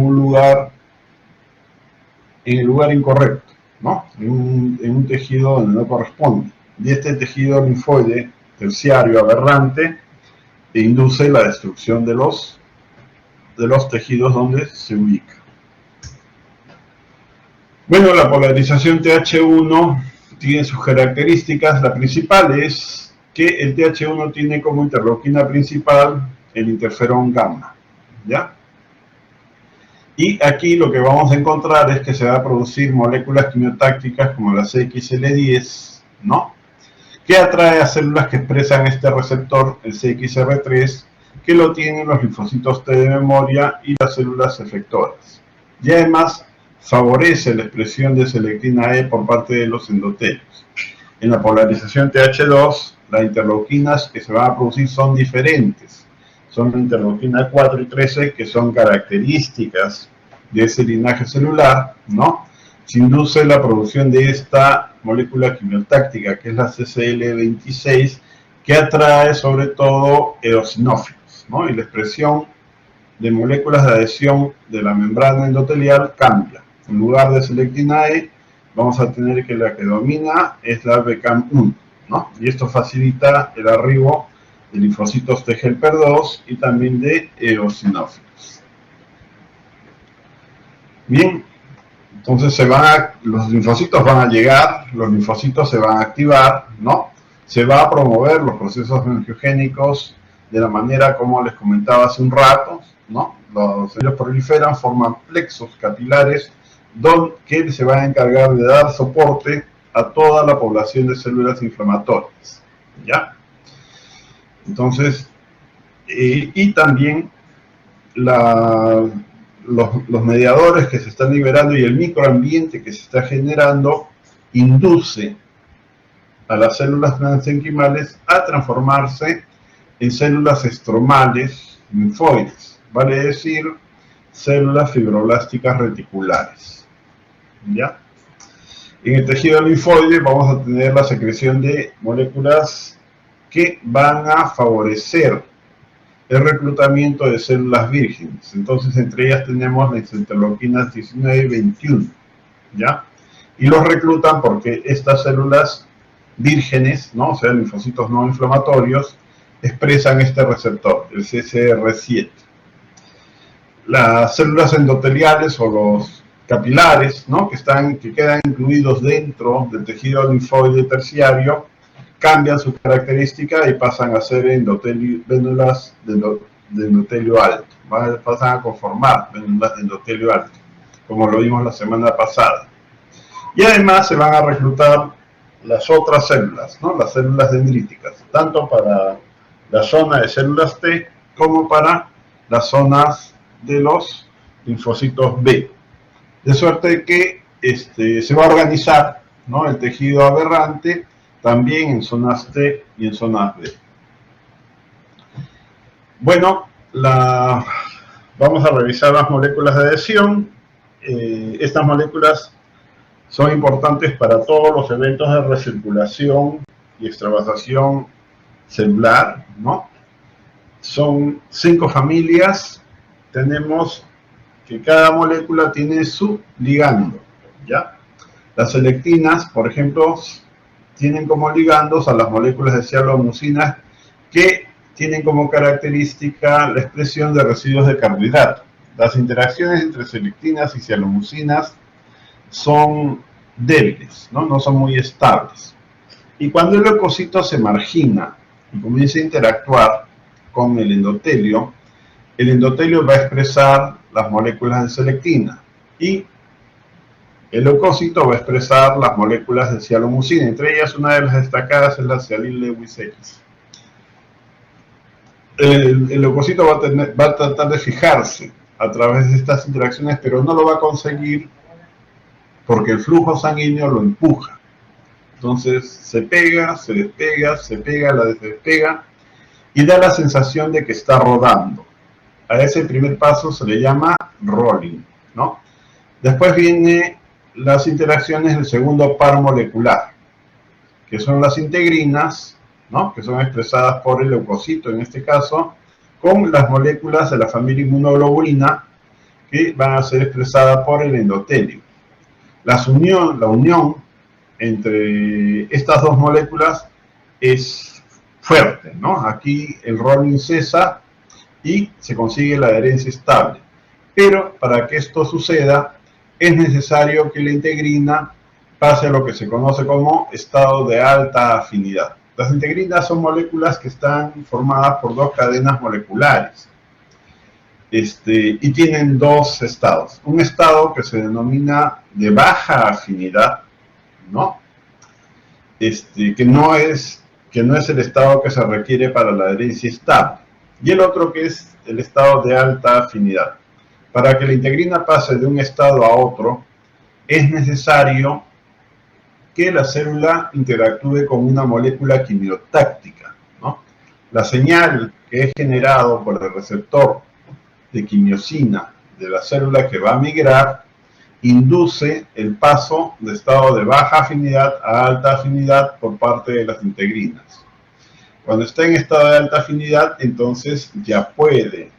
lugar incorrecto, ¿no? En un tejido donde no corresponde. Y este tejido linfoide terciario aberrante induce la destrucción de los tejidos donde se ubica. Bueno, la polarización TH1 tiene sus características. La principal es que el TH1 tiene como interleuquina principal el interferón gamma, ¿ya? Y aquí lo que vamos a encontrar es que se va a producir moléculas quimiotácticas como la CXL10, ¿no? Que atrae a células que expresan este receptor, el CXR3, que lo tienen los linfocitos T de memoria y las células efectoras. Y además favorece la expresión de selectina E por parte de los endotelios. En la polarización TH2, las interleuquinas que se van a producir son diferentes. Son la interleuquina 4 y 13, que son características de ese linaje celular, ¿no? Se induce la producción de esta molécula quimiotáctica, que es la CCL26, que atrae sobre todo eosinófilos, ¿no? Y la expresión de moléculas de adhesión de la membrana endotelial cambia. En lugar de selectina E, vamos a tener que la que domina es la BCAM1, ¿no? Y esto facilita el arribo de linfocitos T helper 2 y también de eosinófilos. Bien, Entonces los linfocitos van a llegar, los linfocitos se van a activar, ¿no? Se va a promover los procesos angiogénicos de la manera como les comentaba hace un rato, ¿no? Ellos proliferan, forman plexos capilares que se van a encargar de dar soporte a toda la población de células inflamatorias, ¿ya? Entonces, y también los mediadores que se están liberando y el microambiente que se está generando induce a las células mesenquimales a transformarse en células estromales linfoides, vale decir, células fibroblásticas reticulares, ¿ya? En el tejido linfoide vamos a tener la secreción de moléculas que van a favorecer el reclutamiento de células vírgenes. Entonces, entre ellas tenemos las interleuquinas 19 y 21, ¿ya? Y los reclutan porque estas células vírgenes, ¿no? O sea, linfocitos no inflamatorios, expresan este receptor, el CCR7. Las células endoteliales o los capilares, ¿no? que quedan incluidos dentro del tejido linfoide terciario, cambian su característica y pasan a ser vénulas de endotelio alto, pasan a conformar vénulas de endotelio alto, como lo vimos la semana pasada. Y además se van a reclutar las otras células, ¿no? Las células dendríticas, tanto para la zona de células T como para las zonas de los linfocitos B. De suerte que se va a organizar, ¿no? El tejido aberrante también en zonas T y en zonas B. Bueno, vamos a revisar las moléculas de adhesión. Estas moléculas son importantes para todos los eventos de recirculación y extravasación celular, ¿no? Son 5 familias. Tenemos que cada molécula tiene su ligando, ¿ya? Las selectinas, por ejemplo, tienen como ligandos a las moléculas de cialomucinas que tienen como característica la expresión de residuos de carbohidrato. Las interacciones entre selectinas y cialomucinas son débiles, ¿no? No son muy estables. Y cuando el leucocito se margina y comienza a interactuar con el endotelio va a expresar las moléculas de selectina y el leucocito va a expresar las moléculas de cialomucina. Entre ellas, una de las destacadas es la Cialyl-Lewis X. El leucocito va a tratar de fijarse a través de estas interacciones, pero no lo va a conseguir porque el flujo sanguíneo lo empuja. Entonces se pega, se despega, se pega, la despega y da la sensación de que está rodando. A ese primer paso se le llama rolling, ¿no? Después vienen las interacciones del segundo par molecular, que son las integrinas, ¿no? Que son expresadas por el leucocito en este caso, con las moléculas de la familia inmunoglobulina, que van a ser expresadas por el endotelio. La unión entre estas dos moléculas es fuerte, ¿no? Aquí el rolling cesa y se consigue la adherencia estable. Pero para que esto suceda, es necesario que la integrina pase a lo que se conoce como estado de alta afinidad. Las integrinas son moléculas que están formadas por 2 cadenas moleculares. Y tienen 2 estados. Un estado que se denomina de baja afinidad, ¿no? Que no es el estado que se requiere para la adherencia estable. Y el otro que es el estado de alta afinidad. Para que la integrina pase de un estado a otro, es necesario que la célula interactúe con una molécula quimiotáctica, ¿no? La señal que es generado por el receptor de quimiosina de la célula que va a migrar induce el paso de estado de baja afinidad a alta afinidad por parte de las integrinas. Cuando está en estado de alta afinidad, entonces ya puede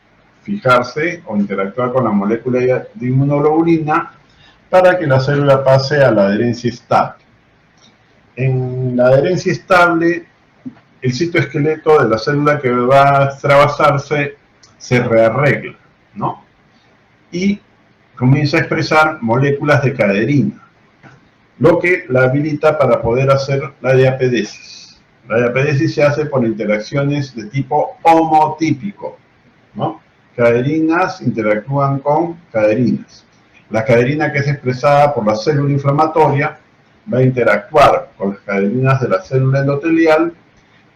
fijarse o interactuar con la molécula de inmunoglobulina para que la célula pase a la adherencia estable. En la adherencia estable, el citoesqueleto de la célula que va a extravasarse se rearregla, ¿no? Y comienza a expresar moléculas de caderina, lo que la habilita para poder hacer la diapedesis. La diapedesis se hace por interacciones de tipo homotípico, ¿no? Caderinas interactúan con caderinas. La caderina que es expresada por la célula inflamatoria va a interactuar con las caderinas de la célula endotelial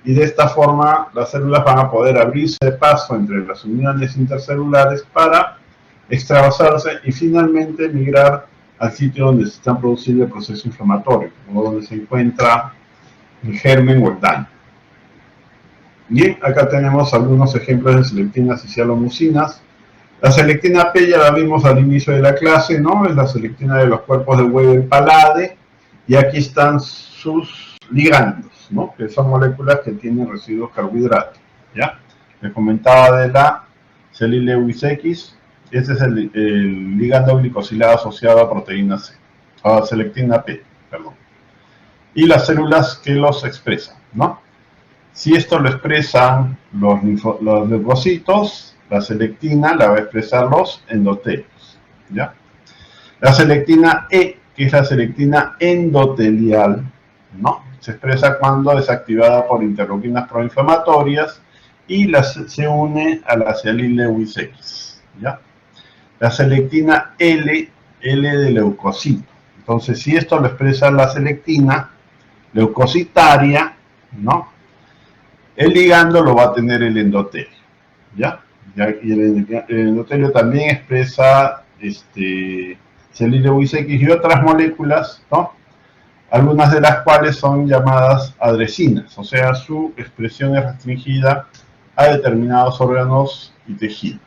y de esta forma las células van a poder abrirse paso entre las uniones intercelulares para extravasarse y finalmente migrar al sitio donde se está produciendo el proceso inflamatorio, o donde se encuentra el germen o el daño. Bien, acá tenemos algunos ejemplos de selectinas y cialomucinas. La selectina P ya la vimos al inicio de la clase, ¿no? Es la selectina de los cuerpos de Weber-Palade, y aquí están sus ligandos, ¿no? Que son moléculas que tienen residuos carbohidratos, ¿ya? Les comentaba de la Celil-Lewis X. Este es el ligando glicosilado asociado a proteína C, a selectina P, perdón. Y las células que los expresan, ¿no? Si esto lo expresan los leucocitos, la selectina la va a expresar los endotelios, ¿ya? La selectina E, que es la selectina endotelial, ¿no? Se expresa cuando es activada por interleuquinas proinflamatorias y se une a la Celil-Lewis X, ¿ya? La selectina L, L de leucocito. Entonces, si esto lo expresa la selectina leucocitaria, ¿no? El ligando lo va a tener el endotelio, ¿ya? Y el endotelio también expresa Celil-Lewis X y otras moléculas, ¿no? Algunas de las cuales son llamadas adresinas, o sea, su expresión es restringida a determinados órganos y tejidos.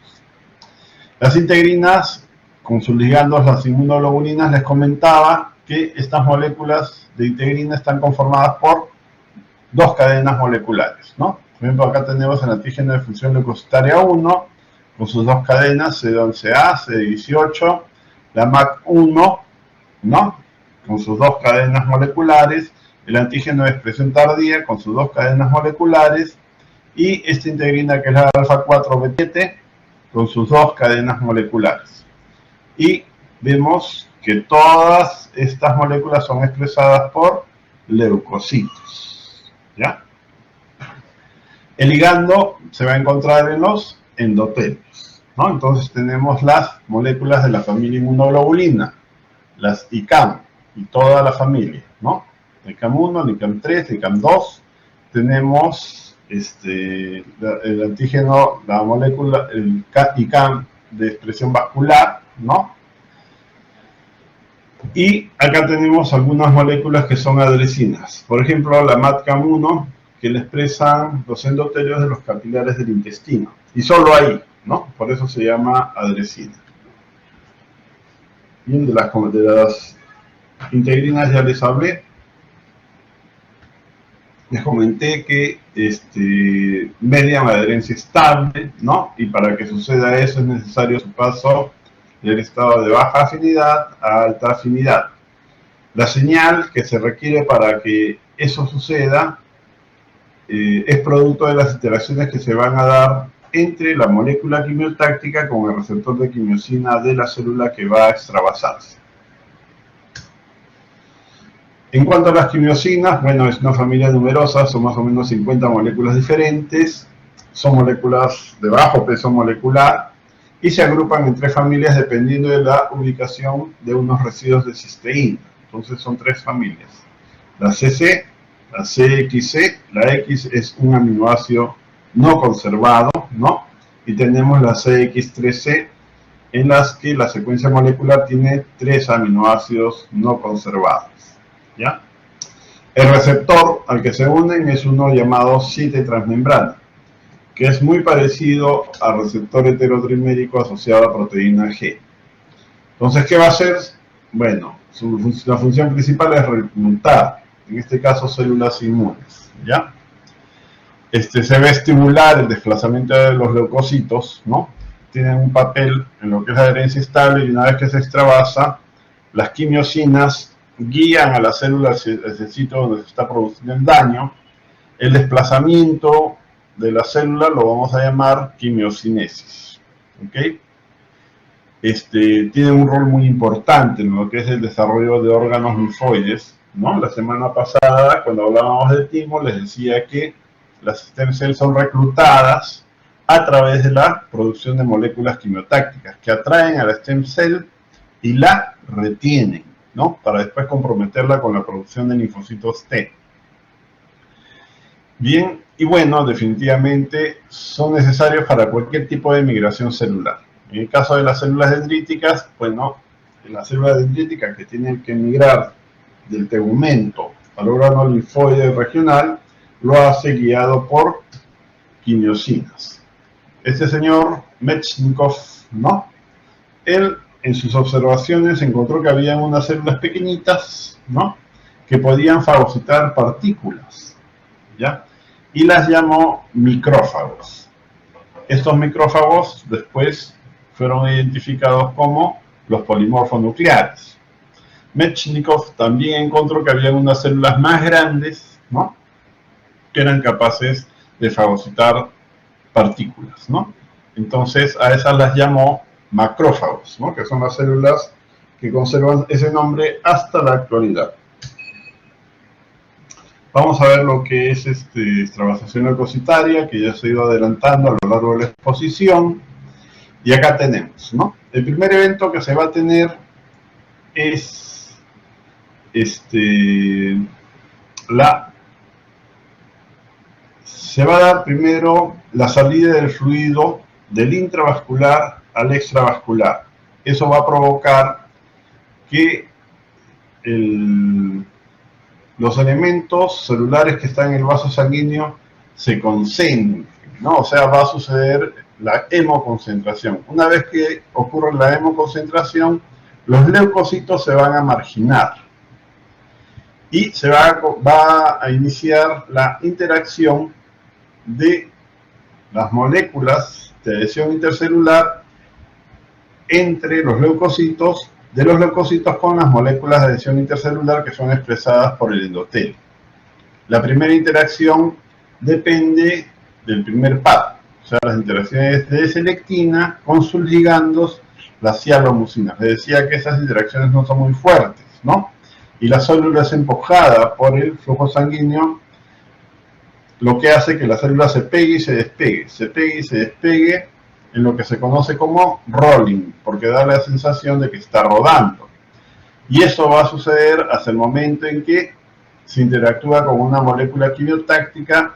Las integrinas, con sus ligandos, las inmunoglobulinas, les comentaba que estas moléculas de integrina están conformadas por dos cadenas moleculares, ¿no? Por ejemplo, acá tenemos el antígeno de función leucocitaria 1, con sus dos cadenas, CD11A, CD18, la MAC1, ¿no? Con sus dos cadenas moleculares, el antígeno de expresión tardía, con sus dos cadenas moleculares, y esta integrina que es la alfa-4-BT, con sus dos cadenas moleculares. Y vemos que todas estas moléculas son expresadas por leucocitos, ¿ya? El ligando se va a encontrar en los endotelios, ¿no? Entonces tenemos las moléculas de la familia inmunoglobulina, las ICAM y toda la familia, ¿no? ICAM1, ICAM3, ICAM2. Tenemos el antígeno, la molécula, el ICAM de expresión vascular, ¿no? Y acá tenemos algunas moléculas que son adresinas. Por ejemplo, la MATCAM1, que le expresan los endotelios de los capilares del intestino. Y solo ahí, ¿no? Por eso se llama adresina. Bien, de las integrinas ya les hablé. Les comenté que median la adherencia estable, ¿no? Y para que suceda eso es necesario su paso del estado de baja afinidad a alta afinidad. La señal que se requiere para que eso suceda es producto de las interacciones que se van a dar entre la molécula quimiotáctica con el receptor de quimiosina de la célula que va a extravasarse. En cuanto a las quimiosinas, bueno, es una familia numerosa, son más o menos 50 moléculas diferentes, son moléculas de bajo peso molecular y se agrupan en tres familias dependiendo de la ubicación de unos residuos de cisteína. Entonces son tres familias: la CC, la CXC, la X es un aminoácido no conservado, ¿no? Y tenemos la CX3C, en las que la secuencia molecular tiene 3 aminoácidos no conservados, ¿ya? El receptor al que se unen es uno llamado site transmembrana, que es muy parecido al receptor heterotrimérico asociado a proteína G. Entonces, ¿qué va a hacer? Bueno, la función principal es reclutar, en este caso, células inmunes, ¿ya? Se va a estimular el desplazamiento de los leucocitos, ¿no? Tienen un papel en lo que es la adherencia estable, y una vez que se extravasa, las quimiosinas guían a la célula hacia el sitio donde se está produciendo el daño. El desplazamiento de la célula lo vamos a llamar quimiosinesis, ¿ok? tienen un rol muy importante en lo que es el desarrollo de órganos linfoides, ¿no? La semana pasada, cuando hablábamos del timo, les decía que las stem cells son reclutadas a través de la producción de moléculas quimiotácticas que atraen a la stem cell y la retienen, ¿no? Para después comprometerla con la producción de linfocitos T. Bien, y bueno, definitivamente son necesarios para cualquier tipo de migración celular. En el caso de las células dendríticas, bueno, las células dendríticas que tienen que migrar del tegumento al órgano linfoide regional, lo hace guiado por quimiosinas. Este señor Metchnikoff, ¿no? Él en sus observaciones encontró que había unas células pequeñitas, ¿no? Que podían fagocitar partículas, ¿ya? Y las llamó micrófagos. Estos micrófagos después fueron identificados como los polimorfonucleares. Metchnikoff también encontró que había unas células más grandes, ¿no? Que eran capaces de fagocitar partículas, ¿no? Entonces a esas las llamó macrófagos, ¿no? Que son las células que conservan ese nombre hasta la actualidad. Vamos a ver lo que es extravasación leucocitaria, que ya se ha ido adelantando a lo largo de la exposición. Y acá tenemos, ¿no? El primer evento que se va a tener es se va a dar primero la salida del fluido del intravascular al extravascular. Eso va a provocar que los elementos celulares que están en el vaso sanguíneo se concentren, ¿no? O sea, va a suceder la hemoconcentración. Una vez que ocurre la hemoconcentración, los leucocitos se van a marginar y se va a iniciar la interacción de las moléculas de adhesión intercelular entre los leucocitos, de los leucocitos con las moléculas de adhesión intercelular que son expresadas por el endotelio. La primera interacción depende del primer par, o sea, las interacciones de selectina con sus ligandos, las cialomucinas. Les decía que esas interacciones no son muy fuertes, ¿no? Y la célula es empujada por el flujo sanguíneo, lo que hace que la célula se pegue y se despegue, en lo que se conoce como rolling, porque da la sensación de que está rodando. Y eso va a suceder hasta el momento en que se interactúa con una molécula quimiotáctica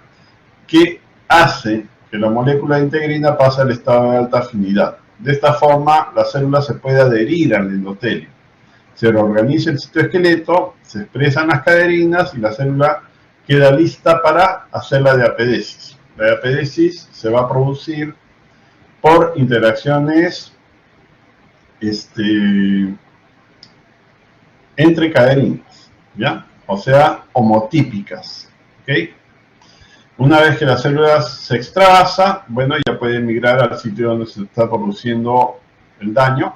que hace que la molécula de integrina pase al estado de alta afinidad. De esta forma, la célula se puede adherir al endotelio. Se reorganiza el citoesqueleto, se expresan las caderinas y la célula queda lista para hacer la diapedesis. La diapedesis se va a producir por interacciones entre caderinas, ¿ya? O sea, homotípicas, ¿ok? Una vez que la célula se extravasa, bueno, ya puede migrar al sitio donde se está produciendo el daño,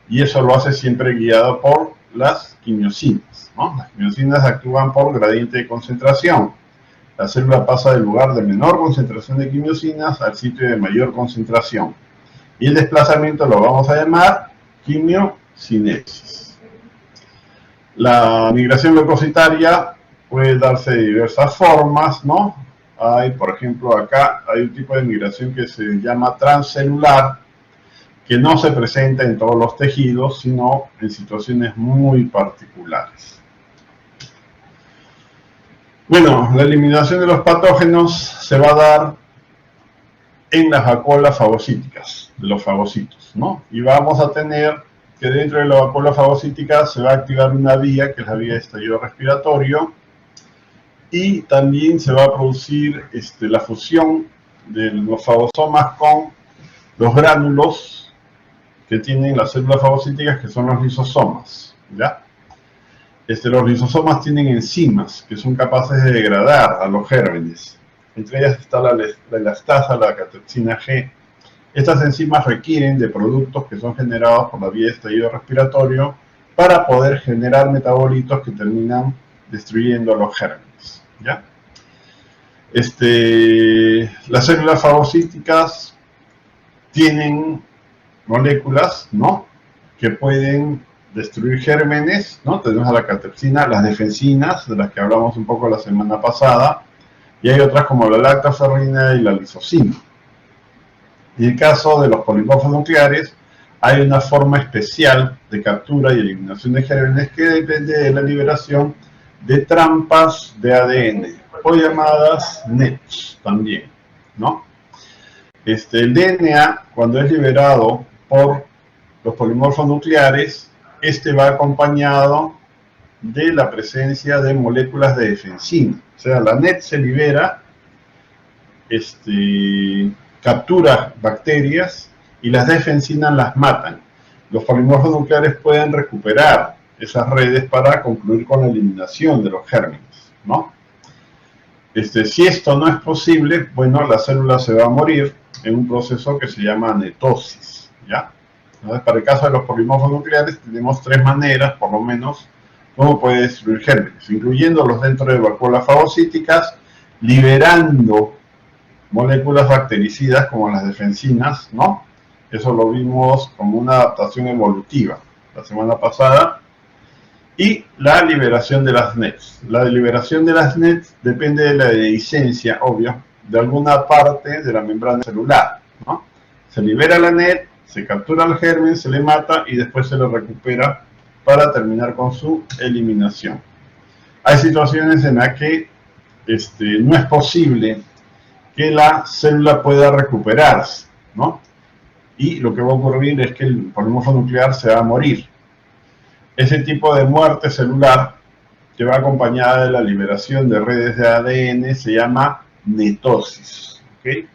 y eso lo hace siempre guiado por las quimiosinas, ¿no? Las quimiosinas actúan por gradiente de concentración. La célula pasa del lugar de menor concentración de quimiosinas al sitio de mayor concentración. Y el desplazamiento lo vamos a llamar quimiocinepsis. La migración leucocitaria puede darse de diversas formas, ¿no? Hay, por ejemplo, acá hay un tipo de migración que se llama transcelular, que no se presenta en todos los tejidos, sino en situaciones muy particulares. Bueno, la eliminación de los patógenos se va a dar en las vacuolas fagocíticas, de los fagocitos, ¿no? Y vamos a tener que dentro de la vacuola fagocítica se va a activar una vía, que es la vía de estallido respiratorio, y también se va a producir la fusión de los fagosomas con los gránulos que tienen las células fagocíticas, que son los lisosomas, ¿ya? Los lisosomas tienen enzimas que son capaces de degradar a los gérmenes. Entre ellas está la elastasa, la catepsina G. Estas enzimas requieren de productos que son generados por la vía de estallido respiratorio para poder generar metabolitos que terminan destruyendo a los gérmenes, ¿ya? Las células fagocíticas tienen moléculas, ¿no?, que pueden destruir gérmenes, ¿no? Tenemos a la catepsina, las defensinas, de las que hablamos un poco la semana pasada, y hay otras como la lactoferrina y la lisocima. En el caso de los polimorfos nucleares, hay una forma especial de captura y eliminación de gérmenes que depende de la liberación de trampas de ADN, o llamadas NETs también, ¿no? El DNA, cuando es liberado por los polimorfos nucleares, va acompañado de la presencia de moléculas de defensina. O sea, la NET se libera, captura bacterias y las defensinas las matan. Los polimorfos nucleares pueden recuperar esas redes para concluir con la eliminación de los gérmenes, ¿no? Si esto no es posible, bueno, la célula se va a morir en un proceso que se llama netosis, ¿ya? Entonces, para el caso de los polimorfos nucleares, tenemos 3 maneras, por lo menos, cómo puede destruir gérmenes, incluyéndolos dentro de vacuolas fagocíticas, liberando moléculas bactericidas como las defensinas, ¿no? Eso lo vimos como una adaptación evolutiva la semana pasada. Y la liberación de las NETs. La liberación de las NETs depende de la dehiscencia, obvio, de alguna parte de la membrana celular, ¿no? Se libera la NET, se captura el germen, se le mata y después se lo recupera para terminar con su eliminación. Hay situaciones en las que no es posible que la célula pueda recuperarse, ¿no? Y lo que va a ocurrir es que el polimorfo nuclear se va a morir. Ese tipo de muerte celular, que va acompañada de la liberación de redes de ADN, se llama netosis, ¿ok?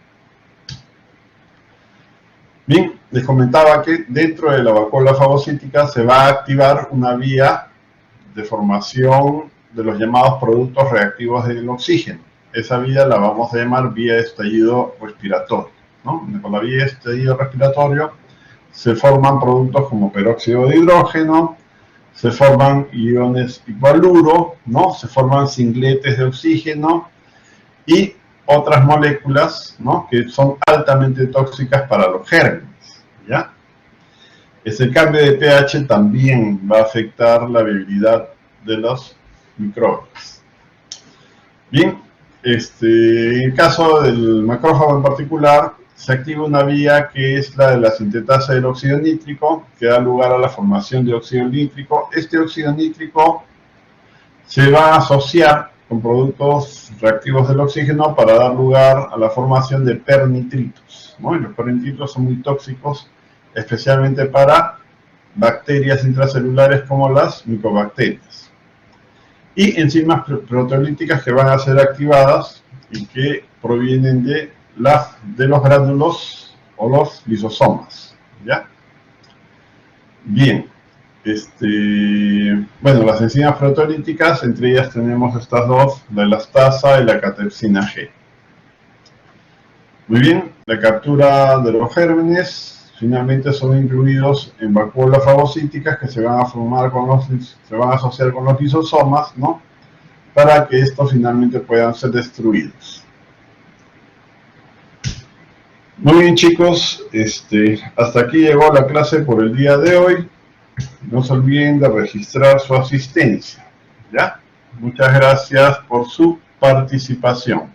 Bien, les comentaba que dentro de la vacuola fagocítica se va a activar una vía de formación de los llamados productos reactivos del oxígeno. Esa vía la vamos a llamar vía de estallido respiratorio, ¿no? Con la vía de estallido respiratorio se forman productos como peróxido de hidrógeno, se forman iones igualuro, ¿no? Se forman singletes de oxígeno y otras moléculas, ¿no?, que son altamente tóxicas para los gérmenes, ¿ya? Ese cambio de pH también va a afectar la viabilidad de los microbios. Bien, en el caso del macrófago en particular, se activa una vía que es la de la sintetasa del óxido nítrico, que da lugar a la formación de óxido nítrico. Este óxido nítrico se va a asociar con productos reactivos del oxígeno para dar lugar a la formación de pernitritos, ¿no? Y los pernitritos son muy tóxicos, especialmente para bacterias intracelulares como las micobacterias. Y enzimas proteolíticas que van a ser activadas y que provienen de los gránulos o los lisosomas, ¿ya? Bien, bueno, las enzimas proteolíticas, entre ellas tenemos estas dos, la elastasa y la catepsina G. Muy bien, la captura de los gérmenes finalmente son incluidos en vacuolas fagocíticas que se van a formar se van a asociar con los lisosomas, ¿no?, para que estos finalmente puedan ser destruidos. Muy bien, chicos, hasta aquí llegó la clase por el día de hoy. No se olviden de registrar su asistencia, ¿ya? Muchas gracias por su participación.